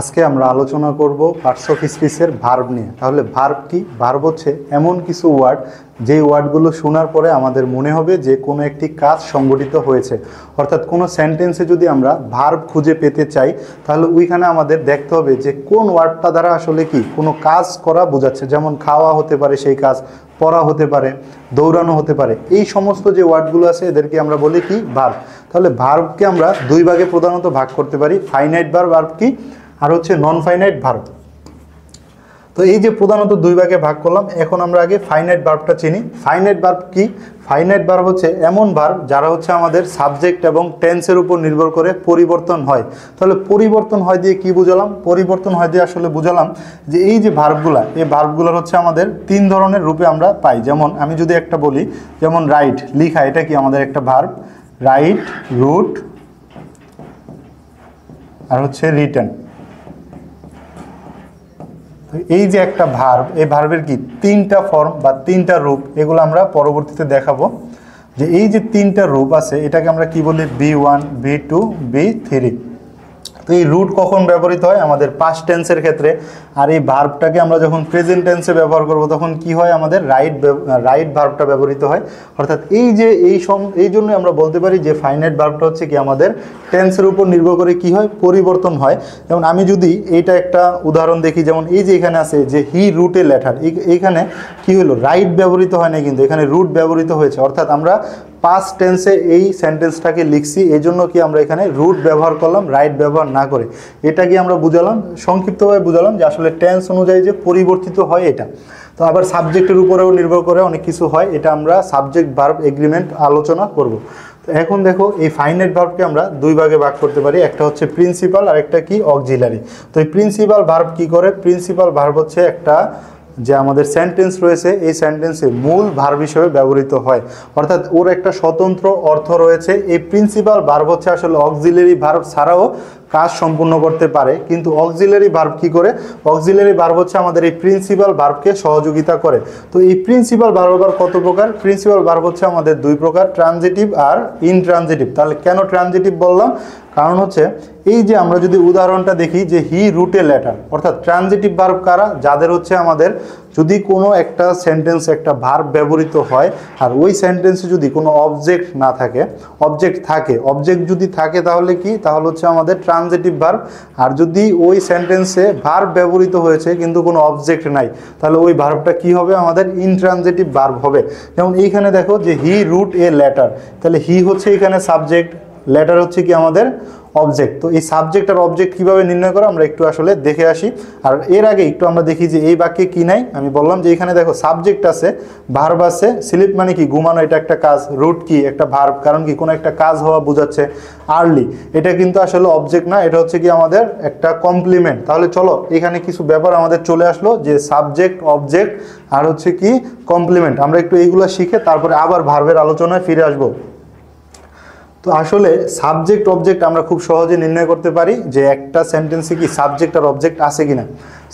আজকে আমরা আলোচনা করব পার্টস অফ স্পিচের ভার্ব নিয়ে। তাহলে ভার্ব কি? ভার্ব হচ্ছে এমন কিছু ওয়ার্ড যেই ওয়ার্ডগুলো শোনার পরে আমাদের মনে হবে যে কোনো একটি কাজ সংঘটিত হয়েছে। অর্থাৎ কোনো সেন্টেন্সে যদি আমরা ভার্ব খুঁজে পেতে চাই তাহলে ওইখানে আমাদের দেখতে হবে যে কোন ওয়ার্ডটা দ্বারা আসলে কি কোনো কাজ করা বোঝাচ্ছে। যেমন খাওয়া হতে পারে সেই কাজ, পড়া হতে পারে, দৌড়ানো হতে পারে। এই সমস্ত যে ওয়ার্ডগুলো আছে এদেরকে আমরা বলি কি? ভার্ব। তাহলে ভার্বকে আমরা দুই ভাগে প্রধানত ভাগ করতে পারি, ফাইনাইট ভার্ব কি আর হচ্ছে নন ফাইনাইট ভার্ব। তো এই যে প্রধানত দুই ভাগে ভাগ করলাম, এখন আমরা আগে ফাইনাইট ভার্বটা চিনি। ফাইনাইট ভার্ব কি? ফাইনাইট ভার্ব হচ্ছে এমন ভার্ব যারা হচ্ছে আমাদের সাবজেক্ট এবং টেন্সের উপর নির্ভর করে পরিবর্তন হয়। তাহলে পরিবর্তন হয় দিয়ে কি বুঝালাম? পরিবর্তন হয় দিয়ে আসলে বুঝালাম যে এই যে ভার্বগুলা, এই ভার্বগুলোর হচ্ছে আমাদের তিন ধরনের রূপে আমরা পাই। যেমন আমি যদি একটা বলি, যেমন রাইট, লিখা, এটা কি আমাদের একটা ভার্ব। রাইট, রুট আর হচ্ছে রিটেন। এই যে একটা ভার্ব, এই ভার্বের কি তিনটা ফর্ম বা তিনটা রূপ, এগুলো আমরা পরবর্তীতে দেখাবো। যে এই যে তিনটা রূপ আছে এটাকে আমরা কি বলি? B1, B2, B3। তো এই রুট কখন ব্যবহৃত হয়? আমাদের পাস্ট টেন্সের ক্ষেত্রে। আর এই ভার্বটাকে আমরা যখন প্রেজেন্ট টেন্সে ব্যবহার করব তখন কি হয়? আমাদের রাইট ভার্বটা ব্যবহৃত হয়। অর্থাৎ এই যে এই জন্য আমরা বলতে পারি যে ফাইনাইট ভার্বটা হচ্ছে কি আমাদের টেন্সের উপর নির্ভর করে কি হয়? পরিবর্তন হয়। যেমন আমি যদি এইটা একটা উদাহরণ দেখি, যেমন এই যে এখানে আছে যে হি রুট এ লেটার, এইখানে কি হলো? রাইট ব্যবহৃত হয় না, কিন্তু এখানে রুট ব্যবহৃত হয়েছে। অর্থাৎ আমরা পাস্ট টেন্সে এই সেন্টেন্সটাকে লিখছি, এই জন্য কি আমরা এখানে রুট ব্যবহার করলাম, রাইট ব্যবহার না করে। এটা কি আমরা বুঝালাম, সংক্ষিপ্তভাবে বুঝালাম যে আসলে টেন্স অনুযায়ী যে পরিবর্তিত হয় এটা। তো আবার সাবজেক্টের উপরেও নির্ভর করে অনেক কিছু হয়, এটা আমরা সাবজেক্ট ভার্ব এগ্রিমেন্ট আলোচনা করব। তো এখন দেখো এই ফাইনাইট ভার্বকে আমরা দুই ভাগে ভাগ করতে পারি, একটা হচ্ছে প্রিন্সিপাল আর একটা কি? অক্সিলারি। তো এই প্রিন্সিপাল ভার্ব কি করে? প্রিন্সিপাল ভার্ব হচ্ছে একটা যে আমাদের সেন্টেন্স রয়েছে, এই সেন্টেন্সে মূল ভার্ব হিসেবে ব্যবহৃত হয়। অর্থাৎ ওর একটা স্বতন্ত্র অর্থ রয়েছে। এই প্রিন্সিপাল ভার্ব হচ্ছে আসলে অক্সিলারি ভার্ব ছাড়াও কাজ সম্পূর্ণ করতে পারে। কিন্তু অক্সিলারি ভার্ব কি করে? অক্সিলারি ভার্ব হচ্ছে আমাদের এই প্রিন্সিপাল ভার্বকে সহযোগিতা করে। তো এই প্রিন্সিপাল ভার্ব আবার কত প্রকার? প্রিন্সিপাল ভার্ব হচ্ছে আমাদের দুই প্রকার, ট্রানজিটিভ আর ইনট্রানজিটিভ। তাহলে কেন ট্রানজিটিভ বললাম? কারণ হচ্ছে এই যে আমরা যদি উদাহরণটা দেখি যে হি রুট এ লেটার, অর্থাৎ ট্রানজিটিভ ভার্ব কারা? যাদের হচ্ছে আমাদের যদি কোনো একটা সেন্টেন্স একটা ভার্ব ব্যবহৃত হয় আর ওই সেন্টেন্সে যদি কোনো অবজেক্ট না থাকে, অবজেক্ট থাকে, অবজেক্ট যদি থাকে তাহলে কি? তাহলে হচ্ছে আমাদের ট্রানজিটিভ ভার্ব। আর যদি ওই সেন্টেন্সে ভার্ব ব্যবহৃত হয়েছে কিন্তু কোনো অবজেক্ট নাই, তাহলে ওই ভার্বটা কি হবে? আমাদের ইনট্রানজিটিভ ভার্ব হবে। যেমন এইখানে দেখো যে হি রুট এ লেটার, তাহলে হি হচ্ছে এখানে সাবজেক্ট, লেটার হচ্ছে কি আমাদের অবজেক্ট। তো এই সাবজেক্ট আর অবজেক্ট কীভাবে নির্ণয় করা আমরা একটু আসলে দেখে আসি। আর এর আগে একটু আমরা দেখি যে এই বাক্যে কি নাই। আমি বললাম যে এখানে দেখো সাবজেক্ট আছে, ভার্ব আছে, স্লিপ মানে কি? ঘুমানো, এটা একটা কাজ। রুট কি? একটা ভার্ব, কারণ কি? কোনো একটা কাজ হওয়া বোঝাচ্ছে। আর্লি, এটা কিন্তু আসলে অবজেক্ট না, এটা হচ্ছে কি আমাদের একটা কমপ্লিমেন্ট। তাহলে চলো এখানে কিছু ব্যাপার আমাদের চলে আসলো যে সাবজেক্ট, অবজেক্ট আর হচ্ছে কি কমপ্লিমেন্ট। আমরা একটু এইগুলো শিখে তারপরে আবার ভার্বের আলোচনায় ফিরে আসবো। তো আসলে সাবজেক্ট অবজেক্ট আমরা খুব সহজে নির্ণয় করতে পারি যে একটা সেন্টেন্সে কি সাবজেক্ট আর অবজেক্ট আছে কিনা।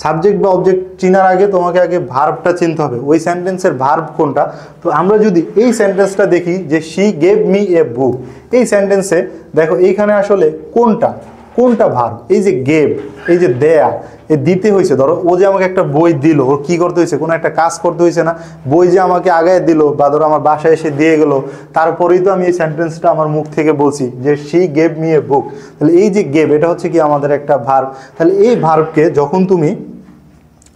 সাবজেক্ট বা অবজেক্ট চিনার আগে তোমাকে আগে ভার্বটা চিনতে হবে, ওই সেন্টেন্সের ভার্ব কোনটা। তো আমরা যদি এই সেন্টেন্সটা দেখি যে শি গেভ মি এ বুক, এই সেন্টেন্সে দেখো এইখানে আসলে কোনটা ভার্ব? এই যে গেভ, এই যে দেয়া, এ দিতে হয়েছে। ধরো ও যে আমাকে একটা বই দিল, ওর কি করতে হয়েছে? কোনো একটা কাজ করতে হয়েছে না? বই যে আমাকে আগায় দিল বা ধরো আমার বাসায় এসে দিয়ে গেল, তারপরেই তো আমি এই সেন্টেন্সটা আমার মুখ থেকে বলছি যে শি গেভ মি এ বুক। তাহলে এই যে গেভ, এটা হচ্ছে কি আমাদের একটা ভার্ব। তাহলে এই ভার্বকে যখন তুমি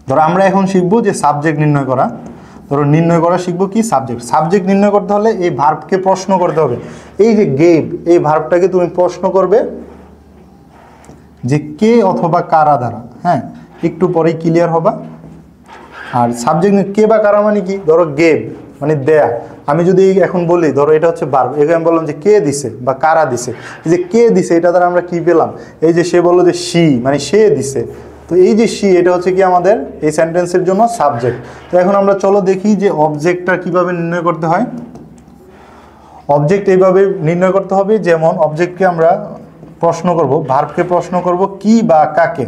ধরো আমরা এখন শিখবো যে সাবজেক্ট নির্ণয় করা। ধরো নির্ণয় করা শিখবো কি? সাবজেক্ট নির্ণয় করতে হলে এই ভার্বকে প্রশ্ন করতে হবে। এই যে গেভ, এই ভার্বটাকে তুমি প্রশ্ন করবে যে কে অথবা কারা দ্বারা। হ্যাঁ, একটু পরেই ক্লিয়ার হবা। আর সাবজেক্ট কে বা কারা মানে কি? ধরো গেভ মানে দেয়া। আমি যদি এখন বলি ধরো এটা হচ্ছে ভার্ব, এখানে আমি বললাম যে কে দিছে বা কারা দিছে। এই যে কে দিছে এটা দ্বারা আমরা কি পেলাম? এই যে সে বললো যে শি, মানে সে দিছে। তো এই যে শি, এটা হচ্ছে কি আমাদের এই সেন্টেন্সের জন্য সাবজেক্ট। তো এখন আমরা চলো দেখি যে অবজেক্টটা কিভাবে নির্ণয় করতে হয়। অবজেক্ট এইভাবে নির্ণয় করতে হবে, যেমন অবজেক্টকে আমরা প্রশ্ন করব, ভার্বকে প্রশ্ন করব কি বা কাকে।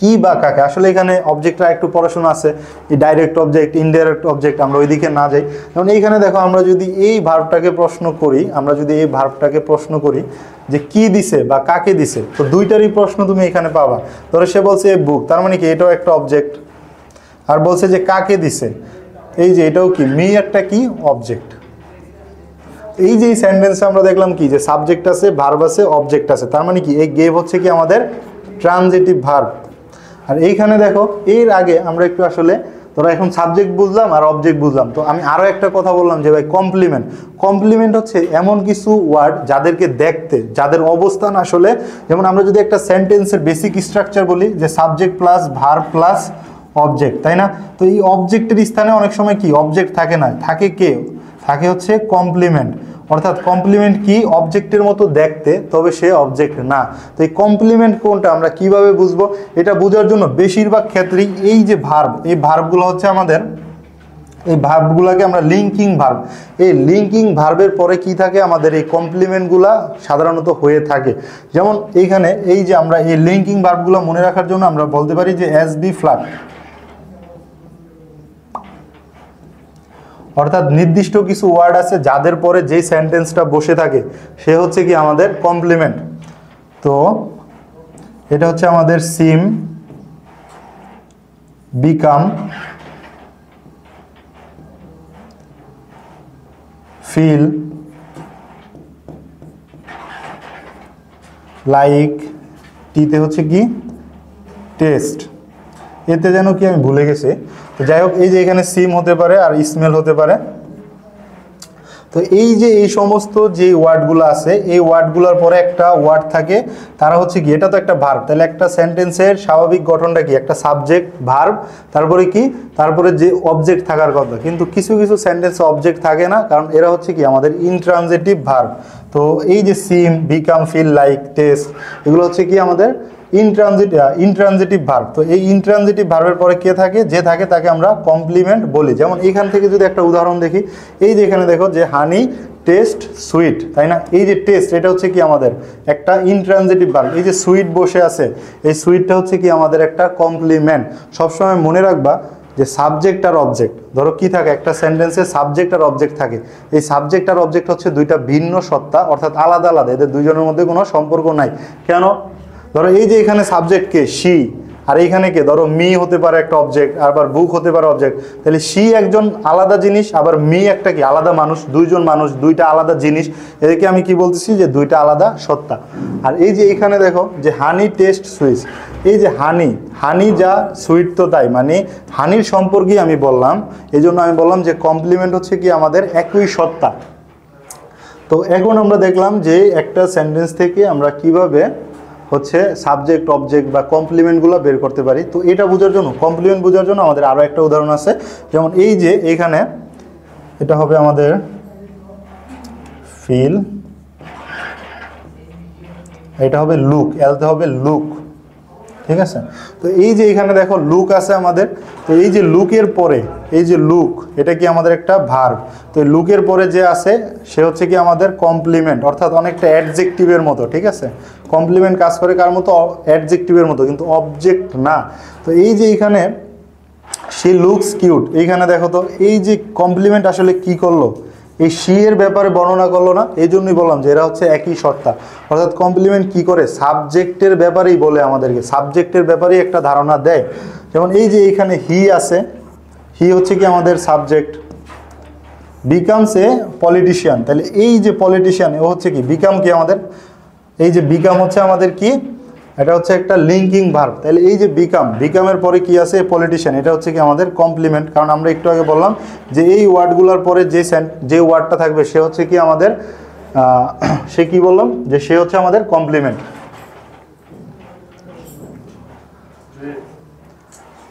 কি বা কাকে, আসলে এখানে অবজেক্টটা একটু পড়াশোনা আছে, এই ডাইরেক্ট অবজেক্ট, ইনডাইরেক্ট অবজেক্ট, আমরা ওইদিকে না যাই। যেমন এইখানে দেখো আমরা যদি এই ভার্বটাকে প্রশ্ন করি যে কি দিছে বা কাকে দিছে, তো দুইটারই প্রশ্ন তুমি এখানে পাবা। ধরো সে বলছে এ বুক, তার মানে কি এটাও একটা অবজেক্ট, আর বলছে যে কাকে দিছে, এই যে এটাও কি মি একটা কি অবজেক্ট। এই যে সেন্টেন্সে আমরা দেখলাম কি যে সাবজেক্ট আছে, ভার্ব আছে, অবজেক্ট আছে, তার মানে কি এই গেভ হচ্ছে কি আমাদের ট্রানজিটিভ ভার্ব। আর এইখানে দেখো এর আগে আমরা একটু আসলে ধরো এখন সাবজেক্ট বুঝলাম আর অবজেক্ট বুঝলাম, তো আমি আরও একটা কথা বললাম যে ভাই কমপ্লিমেন্ট হচ্ছে এমন কিছু ওয়ার্ড যাদেরকে দেখতে, যাদের অবস্থান আসলে, যেমন আমরা যদি একটা সেন্টেন্সের বেসিক স্ট্রাকচার বলি যে subject plus verb plus object, তাই না? তো এই অবজেক্টের স্থানে অনেক সময় কি অবজেক্ট থাকে না, থাকে হচ্ছে কমপ্লিমেন্ট। অর্থাৎ কমপ্লিমেন্ট কি অবজেক্টের মতো দেখতে, তবে সে অবজেক্ট না। তো এই কমপ্লিমেন্ট কোনটা আমরা কিভাবে বুঝবো, এটা বোঝার জন্য বেশিরভাগ ক্ষেত্রেই এই যে ভার্ব, এই ভার্বগুলো হচ্ছে আমাদের, এই ভার্বগুলোকে আমরা লিঙ্কিং ভার্ব, এই লিঙ্কিং ভার্বের পরে কি থাকে আমাদের এই কমপ্লিমেন্টগুলা সাধারণত হয়ে থাকে। যেমন এইখানে এই যে আমরা এই লিঙ্কিং ভার্বগুলো মনে রাখার জন্য আমরা বলতে পারি যে এস বি ফ্ল্যাট, অর্থাৎ নির্দিষ্ট কিছু ওয়ার্ড আছে যাদের পরে যেই সেন্টেন্সটা বসে থাকে সে হচ্ছে কি আমাদের কমপ্লিমেন্ট। তো এটা হচ্ছে আমাদের সিম, বিকাম, ফিল, লাইক, টিতে হচ্ছে কি টেস্ট, এতে যেন কি আমি ভুলে গেছি। তো যাই হোক, এই যে এখানে সিম হতে পারে আর স্মেল হতে পারে। তো এই যে এই সমস্ত যে ওয়ার্ডগুলো আছে, এই ওয়ার্ডগুলোর পরে একটা ওয়ার্ড থাকে, তারা হচ্ছে কি, এটা তো একটা ভার্ব, তাহলে একটা সেন্টেন্সের স্বাভাবিক গঠনটা কি একটা সাবজেক্ট ভার্ব, তারপরে কি, তারপরে যে অবজেক্ট থাকার কথা। কিন্তু কিছু কিছু সেন্টেন্সে অবজেক্ট থাকে না, কারণ এরা হচ্ছে কি আমাদের ইনট্রানজিটিভ ভার্ব। তো এই যে সিম, বিকাম, ফিল, লাইক, টেস্ট, এগুলো হচ্ছে কি আমাদের ইনট্রানজিটিভ ভার্ব। তো এই ইনট্রানজিটিভ ভার্বের পরে কে থাকে, যে থাকে তাকে আমরা কমপ্লিমেন্ট বলি। যেমন এইখান থেকে যদি একটা উদাহরণ দেখি, এই যে এখানে দেখো যে হানি, টেস্ট, সুইট, তাই না? এই যে টেস্ট, এটা হচ্ছে কি আমাদের একটা ইনট্রানজিটিভ ভার্ব। এই যে সুইট বসে আছে, এই সুইটটা হচ্ছে কি আমাদের একটা কমপ্লিমেন্ট। সবসময় মনে রাখবা যে সাবজেক্ট আর অবজেক্ট, ধরো কি থাকে একটা সেন্টেন্সে সাবজেক্ট আর অবজেক্ট থাকে, এই সাবজেক্ট আর অবজেক্ট হচ্ছে দুইটা ভিন্ন সত্তা, অর্থাৎ আলাদা আলাদা, এদের দুইজনের মধ্যে কোনো সম্পর্ক নাই। কেন? ধরো এই যে এখানে সাবজেক্ট কে, শি, আর এইখানে কে, ধরো মি হতে পারে একটা অবজেক্ট, আবার বুক হতে পারে অবজেক্ট। তাহলে শি একজন আলাদা জিনিস, আবার মি একটা কি আলাদা মানুষ, দুইজন মানুষ, দুইটা আলাদা জিনিস। এদেরকে আমি কি বলতেছি যে দুইটা আলাদা সত্তা। আর এই যে এখানে দেখো যে হানি, টেস্ট, সুইট, এই যে হানি যা সুইট তো তাই, মানে হানির সম্পর্কেই আমি বললাম, এই জন্য আমি বললাম যে কমপ্লিমেন্ট হচ্ছে কি আমাদের একই সত্তা। তো এখন আমরা দেখলাম যে একটা সেন্টেন্স থেকে আমরা কিভাবে হচ্ছে সাবজেক্ট, অবজেক্ট বা কমপ্লিমেন্টগুলো বের করতে পারি। তো এটা বোঝার জন্য, কমপ্লিমেন্ট বোঝার জন্য আমাদের আরও একটা উদাহরণ আছে। যেমন এই যে এইখানে এটা হবে আমাদের ফিল, এটা হবে লুক, এলতে হবে লুক, ঠিক আছে? তো এই যে এখানে দেখো লুক আছে আমাদের, তো এই যে লুকের পরে এই যে লুক, এটা কি আমাদের একটা ভার্ব। তো লুকের পরে যে আছে সে হচ্ছে কি আমাদের কমপ্লিমেন্ট, অর্থাৎ অনেকটা অ্যাডজেক্টিভের মতো, ঠিক আছে? কমপ্লিমেন্ট কাজ করে কার মতো, অ্যাডজেক্টিভের মতো, কিন্তু অবজেক্ট না। তো এই যে এখানে শি লুকস কিউট, এইখানে দেখো তো এই যে কমপ্লিমেন্ট আসলে কি করলো, এই শি এর ব্যাপারে বর্ণনা করলো না, এই জন্যই বললাম যে এরা হচ্ছে একই সত্তা। অর্থাৎ কমপ্লিমেন্ট কি করে, সাবজেক্টের ব্যাপারেই বলে আমাদেরকে, সাবজেক্টের ব্যাপারেই একটা ধারণা দেয়। যেমন এই যে এইখানে হি আছে, হি হচ্ছে কি আমাদের সাবজেক্ট, বিকামস এ পলিটিশিয়ান, তাহলে এই যে পলিটিশিয়ান ও হচ্ছে কি বিকাম, কি আমাদের এই যে বিকাম হচ্ছে আমাদের কি, এটা হচ্ছে একটা লিঙ্কিং ভার্ব। তাহলে এই যে বিকামের পরে কি আছে, পলিটিশিয়ান, এটা হচ্ছে কি আমাদের কমপ্লিমেন্ট। কারণ আমরা একটু আগে বললাম যে এই ওয়ার্ডগুলোর পরে যে ওয়ার্ডটা থাকবে সে হচ্ছে কি আমাদের সে কি বললাম যে সে হচ্ছে আমাদের কমপ্লিমেন্ট।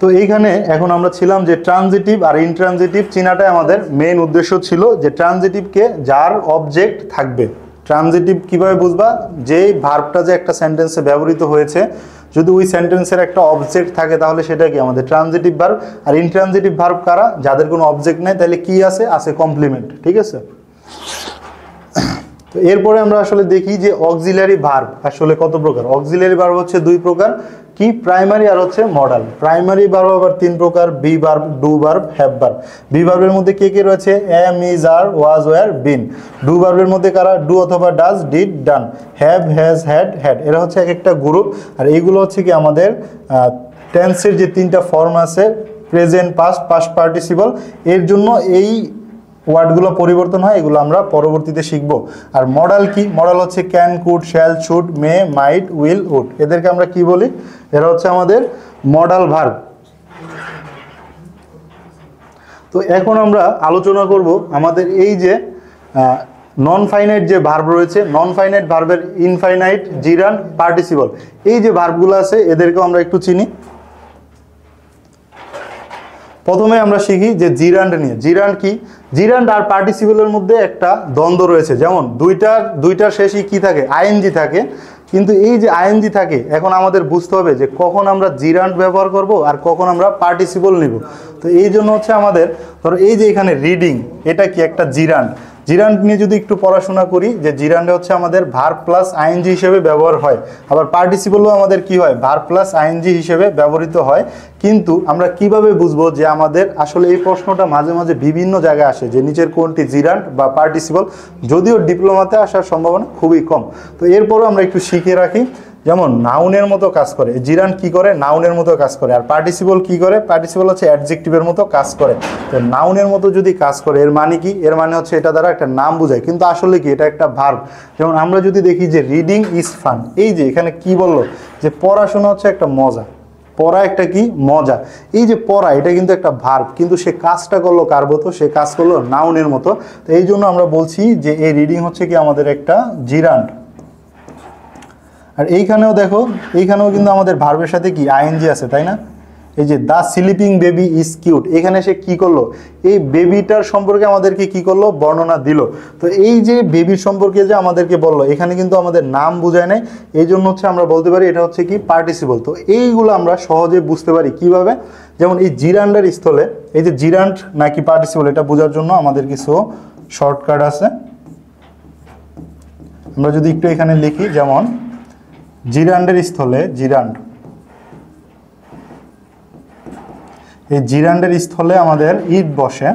তো এইখানে এখন আমরা ছিলাম যে ট্রানজিটিভ আর ইনট্রানজিটিভ চিনাটাই আমাদের মেইন উদ্দেশ্য ছিল, যে ট্রানজিটিভকে যার অবজেক্ট থাকবে। ট্রানজিটিভ কিভাবে বুঝবা, যেই ভার্বটা যে একটা সেন্টেন্সে ব্যবহৃত হয়েছে যদি ওই সেন্টেন্সের একটা অবজেক্ট থাকে তাহলে সেটা কি আমাদের ট্রানজিটিভ ভার্ব। আর ইনট্রানজিটিভ ভার্ব কারা, যাদের কোনো অবজেক্ট নেই, তাহলে কি আছে কমপ্লিমেন্ট, ঠিক আছে? তো এরপরে আমরা আসলে দেখি যে অক্সিলারি ভার্ব আসলে কত প্রকার। অক্সিলারি ভার্ব হচ্ছে দুই প্রকার, কি প্রাইমারি আর হচ্ছে মডাল। প্রাইমারি ভার্ব আবার তিন প্রকার, be verb, do verb, have verb. Be ভার্বের মধ্যে কে কে রয়েছে? Am, is, are, was, were, been. Do ভার্বের মধ্যে কারা? ডু অথবা does, did, done. Have, has, had, had. এরা হচ্ছে এক একটা গ্রুপ। আর এইগুলো হচ্ছে কি আমাদের টেন্সের যে তিনটা ফর্ম আছে, প্রেজেন্ট, পাস্ট, পাস্ট পার্টিসিপল, এর জন্য এই ওয়ার্ডগুলো পরিবর্তন হয়, এগুলো আমরা পরবর্তীতে শিখব। আর মডাল কি? মডাল হচ্ছে can, could, shall, should, may, might, will, would. এদেরকে আমরা কি বলি? এরা হচ্ছে আমাদের মডাল ভার্ব। তো এখন আমরা আলোচনা করব আমাদের এই যে নন ফাইনাইট যে ভার্ব রয়েছে, নন ফাইনাইট ভার্বের ইনফাইনাইট, জিরান্ড, পার্টিসিপল, এই যে ভার্বগুলো আছে এদেরকেও আমরা একটু চিনি। প্রথমে আমরা শিখি যে জিরান্ড নিয়ে। জিরান্ড কি? জিরান্ড আর পার্টিসিপলের মধ্যে একটা দ্বন্দ্ব রয়েছে। যেমন দুইটার শেষে কি থাকে? আইএনজি থাকে। কিন্তু এই যে আইএনজি থাকে, এখন আমাদের বুঝতে হবে যে কখন আমরা জিরান্ড ব্যবহার করব আর কখন আমরা পার্টিসিপল নিব। তো এই জন্য হচ্ছে আমাদের, ধরো এই যে এখানে রিডিং, এটা কি একটা জিরান্ড। জিরান্ড নিয়ে যদি একটু পড়াশোনা করি, যে জিরান্ডে হচ্ছে আমাদের ভার্ব প্লাস আইএনজি হিসেবে ব্যবহার হয়। আবার পার্টিসিপলও আমাদের কি হয়? ভার্ব প্লাস আইএনজি হিসেবে ব্যবহৃত হয়। কিন্তু আমরা কিভাবে বুঝবো যে আমাদের আসলে এই প্রশ্নটা মাঝে মাঝে বিভিন্ন জায়গায় আসে, যে নিচের কোনটি জিরান্ড বা পার্টিসিপল, যদিও ডিপ্লোমাতে আসার সম্ভাবনা খুবই কম। তো এরপরও আমরা একটু শিখে রাখি। যেমন নাউনের মতো কাজ করে জিরান্ড, কি করে? নাউনের মতো কাজ করে। আর পার্টিসিপল কি করে? পার্টিসিপল হচ্ছে অ্যাডজেক্টিভের মতো কাজ করে। তো নাউনের মতো যদি কাজ করে, এর মানে কি? এর মানে হচ্ছে এটা দ্বারা একটা নাম বোঝায়, কিন্তু আসলে কি? এটা একটা ভার্ব। যেমন আমরা যদি দেখি যে রিডিং ইজ ফান, এই যে এখানে কি বললো? যে পড়াশোনা হচ্ছে একটা মজা। পড়া একটা কি? মজা। এই যে পড়া, এটা কিন্তু একটা ভার্ব, কিন্তু সে কাজটা করলো কার মতো? সে কাজ করলো নাউনের মতো। তো এই জন্য আমরা বলছি যে এই রিডিং হচ্ছে কি আমাদের একটা জিরান্ড। আর এইখানেও দেখো, এইখানেও কিন্তু আমাদের ভার্বের সাথে কি? আইএনজি আছে, তাই না? এই যে the sleeping baby is cute, এখানে সে কি করলো? এই বেবিটার সম্পর্কে আমাদেরকে কি করলো? বর্ণনা দিল। তো এই যে বেবির সম্পর্কে যে আমাদেরকে বললো, এখানে কিন্তু আমাদের নাম বোঝায় নাই। এই জন্য হচ্ছে আমরা বলতে পারি এটা হচ্ছে কি? পার্টিসিপল। তো এইগুলো আমরা সহজে বুঝতে পারি কিভাবে? যেমন এই জিরান্ডের স্থলে, এই যে জিরান্ড নাকি পার্টিসিপল, এটা বোঝার জন্য আমাদের কিছু শর্টকাট আছে। আমরা যদি একটু এখানে লিখি, যেমন জিরান্ডের স্থলে, জিরান্ড, এই জিরান্ডের স্থলে আমাদের ইট বসে।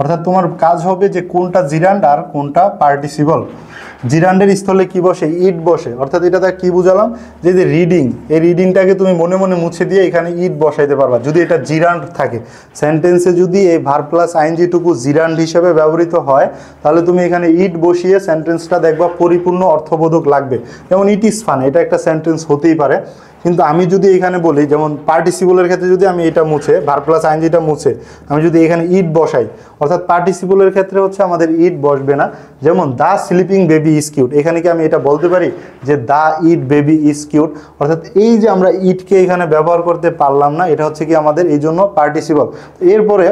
অর্থাৎ তোমার কাজ হবে যে কোনটা জিরান্ড আর কোনটা পার্টিসিপল। জিরান্ডের স্থলে কি বসে? ইট বসে। অর্থাৎ এটা কি বুঝালাম? যে রিডিং, এই রিডিংটাকে তুমি মনে মনে মুছে দিয়ে এখানে ইট বসাইতে পারবা যদি এটা জিরান্ড থাকে। সেন্টেন্সে যদি এই ভার্ব প্লাস আইএনজিটুকু জিরান্ড হিসেবে ব্যবহৃত হয়, তাহলে তুমি এখানে ইট বসিয়ে সেন্টেন্সটা দেখবা পরিপূর্ণ অর্থবোধক লাগবে। যেমন ইট ইজ ফান, এটা একটা সেন্টেন্স হতেই পারে। কিন্তু আমি যদি এখানে বলি, যেমন পার্টিসিপলের ক্ষেত্রে যদি আমি এটা মুছে, ভার্ব প্লাস আইএনজিটা মুছে আমি যদি এখানে ইট বসাই, অর্থাৎ পার্টিসিপলের ক্ষেত্রে হচ্ছে আমাদের ইট বসবে না। যেমন the sleeping baby is cute, এখানে কি আমি এটা বলতে পারি যে the it baby is cute? অর্থাৎ এই যে আমরা ইটকে এখানে ব্যবহার করতে পারলাম না, এটা হচ্ছে কি আমাদের এই জন্য পার্টিসিপল। এরপরে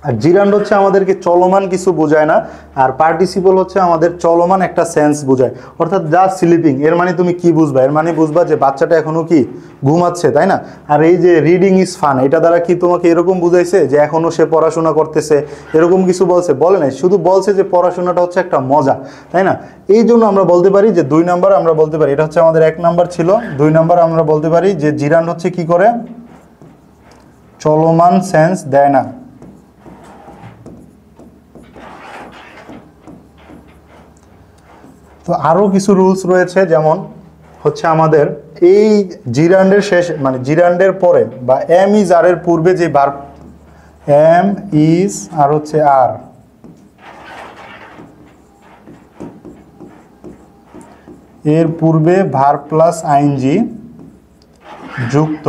আর জিরান্ড হচ্ছে আমাদেরকে চলমান কিছু বোঝায় না, আর পার্টিসিপল হচ্ছে আমাদের চলমান একটা সেন্স বোঝায়। অর্থাৎ দ্য স্লিপিং, এর মানে তুমি কি বুঝবা? এর মানে বুঝবা যে বাচ্চাটা এখনো কি? ঘুমাচ্ছে, তাই না? আর এই যে রিডিং ইজ ফান, এটা দ্বারা কি তোমাকে এরকম বুঝাইছে যে এখনো সে পড়াশোনা করতেছে, এরকম কিছু বলছে? বলে নাই, শুধু বলছে যে পড়াশোনাটা হচ্ছে একটা মজা, তাই না? এই জন্য আমরা বলতে পারি যে 2 নাম্বার আমরা বলতে পারি, এটা হচ্ছে আমাদের 1 নাম্বার ছিল। 2 নাম্বার আমরা বলতে পারি যে জিরান্ড হচ্ছে কি করে? চলমান সেন্স দেয় না। তো আরও কিছু রুলস রয়েছে, যেমন হচ্ছে আমাদের এই জিরান্ডের শেষ, মানে জিরান্ডের পরে বা এম ইজ আর এর পূর্বে যে ভার্ব, এম ইজ আর হচ্ছে আর, এর পূর্বে ভার্ব প্লাস আইএনজি যুক্ত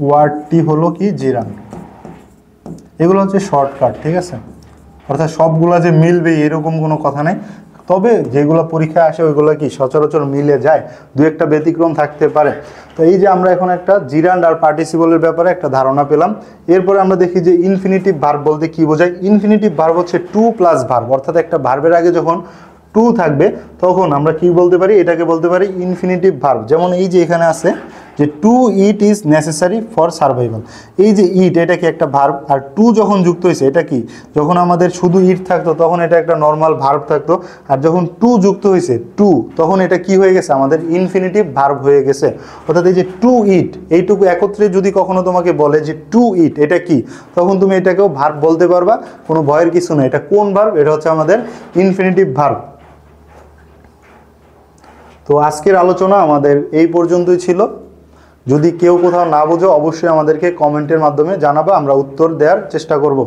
ওয়ার্ডটি হলো কি? জিরান্ড। এগুলো হচ্ছে শর্টকাট, ঠিক আছে? অর্থাৎ সবগুলা যে মিলবে এরকম কোনো কথা নেই, তবে যেগুলো পরীক্ষায় আসে ওইগুলো কি সচরাচর মিলে যায়, 2-1টা ব্যতিক্রম থাকতে পারে। তো এই যে আমরা এখন একটা জিরান্ড আর পার্টিসিপলের ব্যাপারে একটা ধারণা পেলাম। এরপরে আমরা দেখি যে ইনফিনিটিভ ভার্ব বলতে কি বোঝায়। ইনফিনিটিভ ভার্ব হচ্ছে টু প্লাস ভার্ব, অর্থাৎ একটা ভার্বের আগে যখন টু থাকবে তখন আমরা কি বলতে পারি? এটাকে বলতে পারি ইনফিনিটিভ ভার্ব। যেমন এই যে এখানে আছে যে to it is necessary for survival. এই যে ইট, এটা কি একটা ভার্ব, আর টু যখন যুক্ত হয়েছে এটা কি, যখন আমাদের শুধু ইট থাকতো তখন এটা একটা নর্মাল ভার্ব থাকতো, আর যখন টু যুক্ত হয়েছে টু, তখন এটা কি হয়ে গেছে, আমাদের ইনফিনিটিভ ভার্ব হয়ে গেছে। অর্থাৎ এই যে টু ইট, এইটুকু একত্রে যদি কখনো তোমাকে বলে যে টু ইট এটা কি, তখন তুমি এটাকেও ভার্ব বলতে পারবা, কোনো ভয়ের কিছু নেই। এটা কোন ভার্ব? এটা হচ্ছে আমাদের ইনফিনিটিভ ভার্ব। তো আজকের আলোচনা আমাদের এই পর্যন্তই ছিল। যদি কেউ কোথাও না বোঝো অবশ্যই আমাদেরকে কমেন্টের মাধ্যমে জানাবা, আমরা উত্তর দেওয়ার চেষ্টা করব।